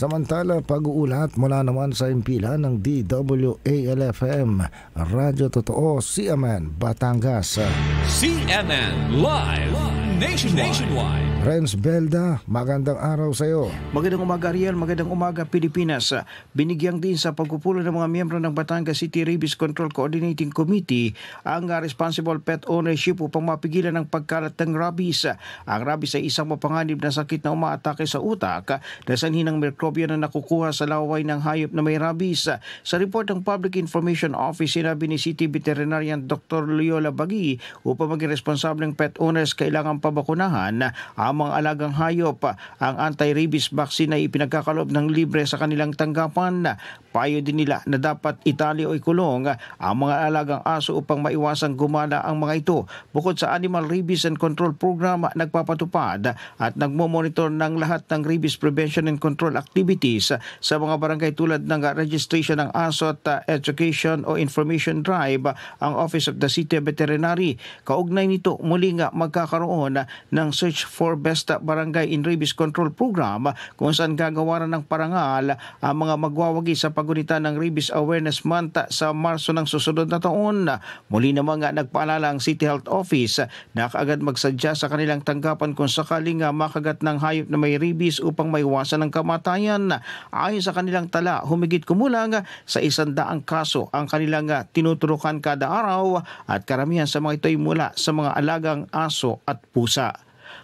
Samantala, pag-uulat mula naman sa impilan ng DWALFM, Radyo Totoo, CMN, Batangas. CMN Live Nationwide. Renz Belda, magandang araw sa iyo. Magandang umaga Ariel, magandang umaga Pilipinas. Binigyang din sa pagpupulong ng mga miyembro ng Batangas City Rabies Control Coordinating Committee ang responsible pet ownership upang mapigilan ang pagkalat ng rabies. Ang rabies ay isang mapanganib na sakit na umaatake sa utak na sanhi ng mikrobyo na nakukuha sa laway ng hayop na may rabies. Sa report ng Public Information Office, sinabi ni City Veterinarian Dr. Loyola Bagi, upang maging responsableng pet owners kailangan pabakunahan ang mga alagang hayop. Ang anti-rabies vaccine ay ipinagkakaloob ng libre sa kanilang tanggapan. Payo din nila na dapat itali o ikulong ang mga alagang aso upang maiwasang gumala ang mga ito. Bukod sa Animal Rabies and Control Program, nagpapatupad at nagmomonitor ng lahat ng rabies prevention and control activities sa mga barangay tulad ng registration ng aso at education o information drive ang Office of the City Veterinary. Kaugnay nito, muli nga magkakaroon ng Search for Best Barangay in Rabies Control Program kung saan gagawaran ng parangal ang mga magwawagi sa pagunita ng Rabies Awareness Month sa Marso ng susunod na taon. Muli naman nga nagpaalala ang City Health Office na kaagad magsadya sa kanilang tanggapan kung sakaling makagat ng hayop na may rabies upang maiwasan ang kamatayan. Ayon sa kanilang tala, humigit kumulang sa 100 kaso ang kanilang tinuturukan kada araw at karamihan sa mga ito ay mula sa mga alagang aso at pusa.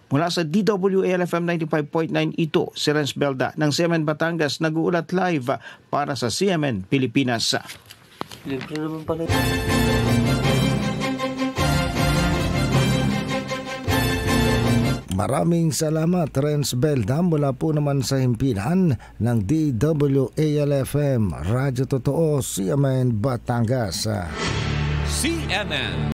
Mula sa DWALFM 95.9, ito si Renz Belda ng CMN Batangas, nag-uulat live para sa CMN Pilipinas. Maraming salamat, Renz Belda, mula po naman sa himpilan ng DWALFM, Radyo Totoo, CMN Batangas. CMN